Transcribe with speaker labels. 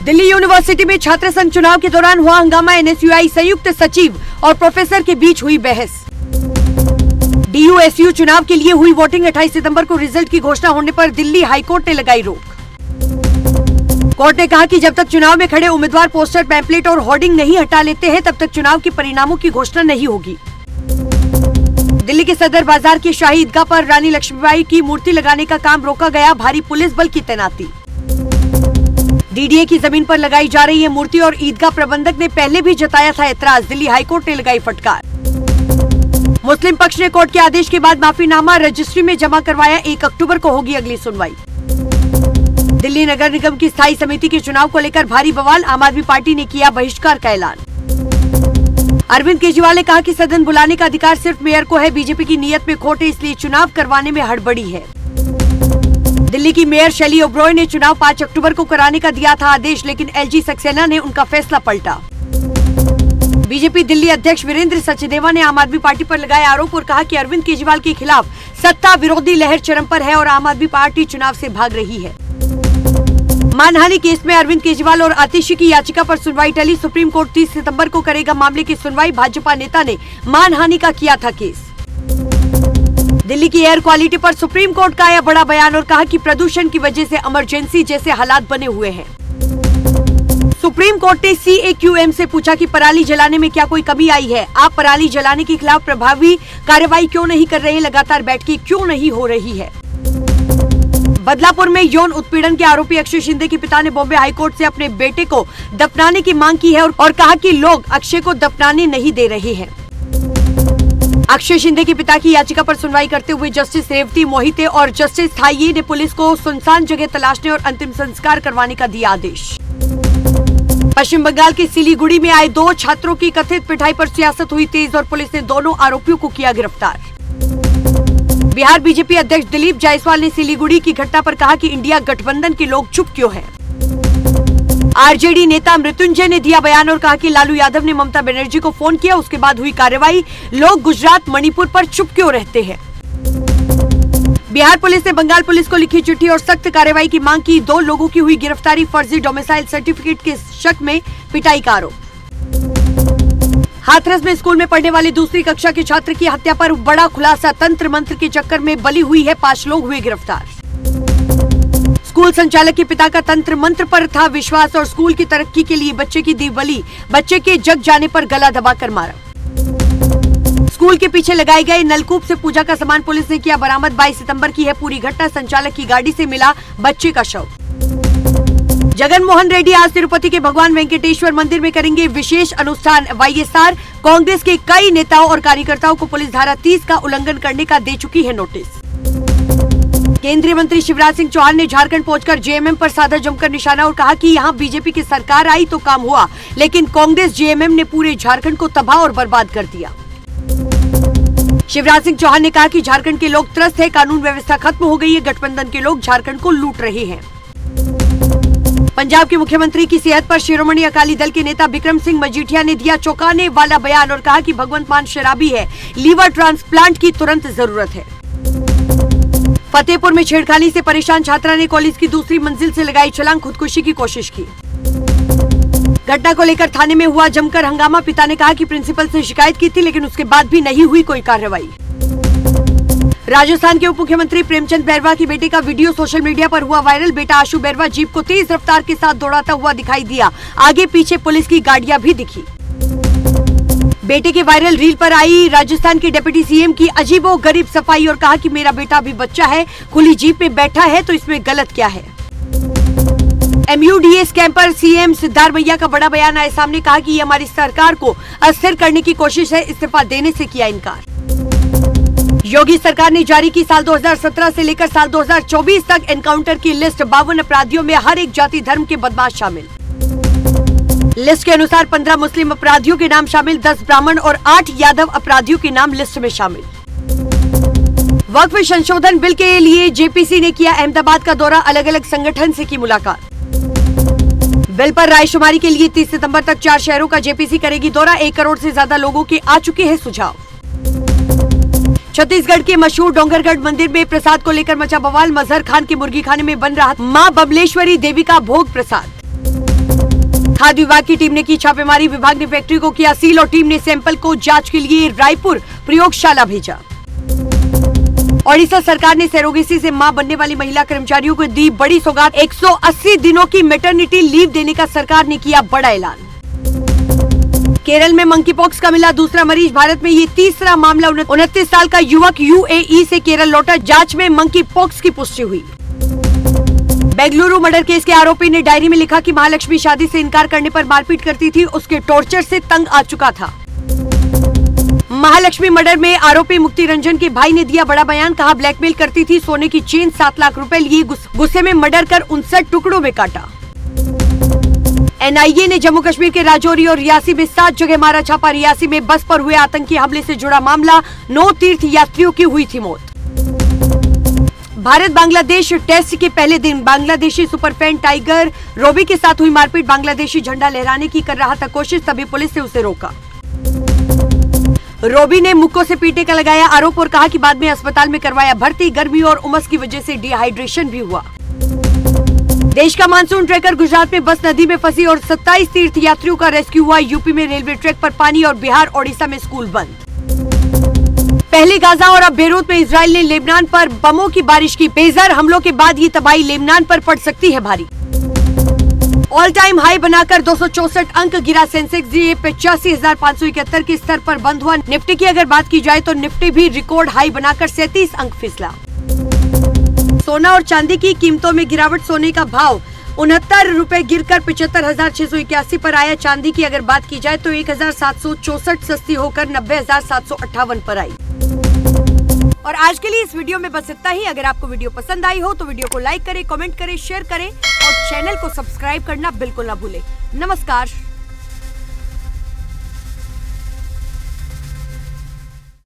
Speaker 1: Delhi university में छात्र संघ चुनाव के दौरान हुआ हंगामा। एनएसयूआई संयुक्त सचिव और प्रोफेसर के बीच हुई बहस। डीयूएसयू चुनाव के लिए हुई वोटिंग। 28 सितंबर को रिजल्ट की घोषणा होने पर दिल्ली हाईकोर्ट ने लगाई रोक। कोर्ट ने कहा कि जब तक चुनाव में खड़े उम्मीदवार पोस्टर, पैम्पलेट और होर्डिंग नहीं हटा लेते हैं, तब तक चुनाव के परिणामों की घोषणा नहीं होगी। दिल्ली के सदर बाजार की शाही ईदगाह पर रानी लक्ष्मीबाई की मूर्ति लगाने का काम रोका गया। भारी पुलिस बल की तैनाती। डीडीए की जमीन पर लगाई जा रही है मूर्ति और ईदगाह प्रबंधक ने पहले भी जताया था एतराज। दिल्ली हाईकोर्ट ने लगाई फटकार। मुस्लिम पक्ष ने कोर्ट के आदेश के बाद माफीनामा रजिस्ट्री में जमा करवाया। 1 अक्टूबर को होगी अगली सुनवाई। दिल्ली नगर निगम की स्थायी समिति के चुनाव को लेकर भारी बवाल। आम आदमी पार्टी ने किया बहिष्कार का ऐलान। अरविंद केजरीवाल ने कहा कि सदन बुलाने का अधिकार सिर्फ मेयर को है। बीजेपी की नीयत में खोट है, इसलिए चुनाव करवाने में हड़बड़ी है। दिल्ली की मेयर शैली ओब्रॉय ने चुनाव 5 अक्टूबर को कराने का दिया था आदेश, लेकिन एलजी सक्सेना ने उनका फैसला पलटा। बीजेपी दिल्ली अध्यक्ष वीरेंद्र सचदेवा ने आम आदमी पार्टी पर लगाए आरोप और कहा कि अरविंद केजरीवाल के खिलाफ सत्ता विरोधी लहर चरम पर है और आम आदमी पार्टी चुनाव से भाग रही है। मानहानि केस में अरविंद केजरीवाल और आतिशी की याचिका पर सुनवाई टली। सुप्रीम कोर्ट 30 सितंबर को करेगा मामले की सुनवाई। भाजपा नेता ने मानहानि का किया था केस। दिल्ली की एयर क्वालिटी पर सुप्रीम कोर्ट का आया बड़ा बयान और कहा कि प्रदूषण की वजह से इमरजेंसी जैसे हालात बने हुए हैं। सुप्रीम कोर्ट ने CAQM से पूछा कि पराली जलाने में क्या कोई कमी आई है? आप पराली जलाने के खिलाफ प्रभावी कार्रवाई क्यों नहीं कर रहे? लगातार बैठकें क्यों नहीं हो रही है? बदलापुर में यौन उत्पीड़न के आरोपी अक्षय शिंदे के पिता ने बॉम्बे हाईकोर्ट से अपने बेटे को दफनाने की मांग की है और कहा कि लोग अक्षय को दफनाने नहीं दे रहे हैं। अक्षय शिंदे के पिता की याचिका पर सुनवाई करते हुए जस्टिस रेवती मोहिते और जस्टिस थाइये ने पुलिस को सुनसान जगह तलाशने और अंतिम संस्कार करवाने का दिया आदेश। पश्चिम बंगाल के सिलीगुड़ी में आए 2 छात्रों की कथित पिटाई पर सियासत हुई तेज और पुलिस ने दोनों आरोपियों को किया गिरफ्तार। बिहार बीजेपी अध्यक्ष दिलीप जायसवाल ने सिलीगुड़ी की घटना पर कहा कि इंडिया गठबंधन के लोग चुप क्यों हैं। आरजेडी नेता मृत्युंजय ने दिया बयान और कहा कि लालू यादव ने ममता बनर्जी को फोन किया, उसके बाद हुई कार्रवाई। लोग गुजरात, मणिपुर पर चुप क्यों रहते हैं? बिहार पुलिस ने बंगाल पुलिस को लिखी चिट्ठी और सख्त कार्रवाई की मांग की। 2 लोगों की हुई गिरफ्तारी। फर्जी डोमिसाइल सर्टिफिकेट के शक में पिटाई का आरोप। हाथरस में स्कूल में पढ़ने वाली दूसरी कक्षा के छात्र की हत्या पर बड़ा खुलासा। तंत्र मंत्र के चक्कर में बलि हुई है। 5 लोग हुए गिरफ्तार। स्कूल संचालक के पिता का तंत्र मंत्र पर था विश्वास और स्कूल की तरक्की के लिए बच्चे की दी बलि। बच्चे के जग जाने पर गला दबाकर मारा। स्कूल के पीछे लगाए गए नलकूप से पूजा का सामान पुलिस ने किया बरामद। 22 सितंबर की है पूरी घटना। संचालक की गाड़ी से मिला बच्चे का शव। जगन मोहन रेड्डी आज तिरुपति के भगवान वेंकटेश्वर मंदिर में करेंगे विशेष अनुष्ठान। वाईएसआर कांग्रेस के कई नेताओं और कार्यकर्ताओं को पुलिस धारा 30 का उल्लंघन करने का दे चुकी है नोटिस। केंद्रीय मंत्री शिवराज सिंह चौहान ने झारखंड पहुंचकर जेएमएम पर साधा जमकर निशाना और कहा कि यहां बीजेपी की सरकार आई तो काम हुआ, लेकिन कांग्रेस जेएमएम ने पूरे झारखंड को तबाह और बर्बाद कर दिया। शिवराज सिंह चौहान ने कहा कि झारखंड के लोग त्रस्त है, कानून व्यवस्था खत्म हो गई है, गठबंधन के लोग झारखंड को लूट रहे हैं। पंजाब के मुख्यमंत्री की सेहत पर शिरोमणि अकाली दल के नेता बिक्रम सिंह मजीठिया ने दिया चौंकाने वाला बयान और कहा कि भगवंत मान शराबी है, लीवर ट्रांसप्लांट की तुरंत जरूरत है। फतेहपुर में छेड़खानी से परेशान छात्रा ने कॉलेज की दूसरी मंजिल से लगाई छलांग, खुदकुशी की कोशिश की। घटना को लेकर थाने में हुआ जमकर हंगामा। पिता ने कहा कि प्रिंसिपल से शिकायत की थी, लेकिन उसके बाद भी नहीं हुई कोई कार्रवाई। राजस्थान के उप मुख्यमंत्री प्रेमचंद बैरवा की बेटे का वीडियो सोशल मीडिया पर हुआ वायरल। बेटा आशु बैरवा जीप को तेज रफ्तार के साथ दौड़ाता हुआ दिखाई दिया। आगे पीछे पुलिस की गाड़ियां भी दिखी। बेटे के वायरल रील पर आई राजस्थान के डिप्टी सीएम की अजीबोगरीब सफाई और कहा कि मेरा बेटा अभी बच्चा है, खुली जीप में बैठा है तो इसमें गलत क्या है। MUDA स्कैम पर सीएम सिद्धारमैया का बड़ा बयान आए सामने। कहा कि ये हमारी सरकार को अस्थिर करने की कोशिश है, इस्तीफा देने से किया इनकार। योगी सरकार ने जारी की साल 2017 से लेकर साल 2024 तक एनकाउंटर की लिस्ट। 52 अपराधियों में हर एक जाति धर्म के बदमाश शामिल। लिस्ट के अनुसार 15 मुस्लिम अपराधियों के नाम शामिल, 10 ब्राह्मण और 8 यादव अपराधियों के नाम लिस्ट में शामिल। वक्फ संशोधन बिल के लिए जेपीसी ने किया अहमदाबाद का दौरा। अलग अलग संगठन से की मुलाकात। बिल पर रायशुमारी के लिए 30 सितंबर तक 4 शहरों का जेपीसी करेगी दौरा। 1 करोड़ से ज्यादा लोगों के आ चुके हैं सुझाव। छत्तीसगढ़ के मशहूर डोंगरगढ़ मंदिर में प्रसाद को लेकर मचा बवाल। मजहर खान के मुर्गी खाने में बन रहा मां बबलेश्वरी देवी का भोग प्रसाद। खाद्य विभाग की टीम ने की छापेमारी, विभाग ने फैक्ट्री को किया सील और टीम ने सैंपल को जांच के लिए रायपुर प्रयोगशाला भेजा। ओडिशा सरकार ने सरोगेसी से मां बनने वाली महिला कर्मचारियों को दी बड़ी सौगात, 180 दिनों की मैटरनिटी लीव देने का सरकार ने किया बड़ा ऐलान। केरल में मंकी पॉक्स का मिला दूसरा मरीज, भारत में ये तीसरा मामला। 29 साल का युवक यूएई से केरल लौटा, जांच में मंकी पॉक्स की पुष्टि हुई। बेंगलुरु मर्डर केस के आरोपी ने डायरी में लिखा कि महालक्ष्मी शादी से इनकार करने पर मारपीट करती थी, उसके टॉर्चर से तंग आ चुका था। महालक्ष्मी मर्डर में आरोपी मुक्ति रंजन के भाई ने दिया बड़ा बयान, कहा ब्लैकमेल करती थी, सोने की चेन 7 लाख रुपए लिए, गुस्से में मर्डर कर 59 टुकड़ों में काटा। एनआईए ने जम्मू कश्मीर के राजौरी और रियासी में 7 जगह मारा छापा, रियासी में बस पर हुए आतंकी हमले से जुड़ा मामला, 9 तीर्थ यात्रियों की हुई थी मौत। भारत बांग्लादेश टेस्ट के पहले दिन बांग्लादेशी सुपरफैन टाइगर रोबी के साथ हुई मारपीट, बांग्लादेशी झंडा लहराने की कर रहा था कोशिश, तभी पुलिस ने उसे रोका। रोबी ने मुक्कों से पीटने का लगाया आरोप और कहा कि बाद में अस्पताल में करवाया भर्ती, गर्मी और उमस की वजह से डिहाइड्रेशन भी हुआ। देश का मानसून ट्रैकर गुजरात में बस नदी में फंसी और 27 तीर्थ यात्रियों का रेस्क्यू हुआ, यूपी में रेलवे ट्रैक पर पानी और बिहार ओडिशा में स्कूल बंद। पहले गाजा और अब बेरूत में इजराइल ने लेबनान पर बमों की बारिश की, पेजर हमलों के बाद ये तबाही लेबनान पर पड़ सकती है भारी। ऑल टाइम हाई बनाकर 264 अंक गिरा सेंसेक्स, ये 85,571 के स्तर पर बंद हुआ। निफ्टी की अगर बात की जाए तो निफ्टी भी रिकॉर्ड हाई बनाकर 37 अंक फिसला। सोना और चांदी की कीमतों में गिरावट, सोने का भाव 69 रुपए गिरकर 75,681 पर आया। चांदी की अगर बात की जाए तो 1,764 सस्ती होकर 90,758 पर आई। और आज के लिए इस वीडियो में बस इतना ही। अगर आपको वीडियो पसंद आई हो तो वीडियो को लाइक करें, कमेंट करें, शेयर करें और चैनल को सब्सक्राइब करना बिल्कुल ना भूलें। नमस्कार।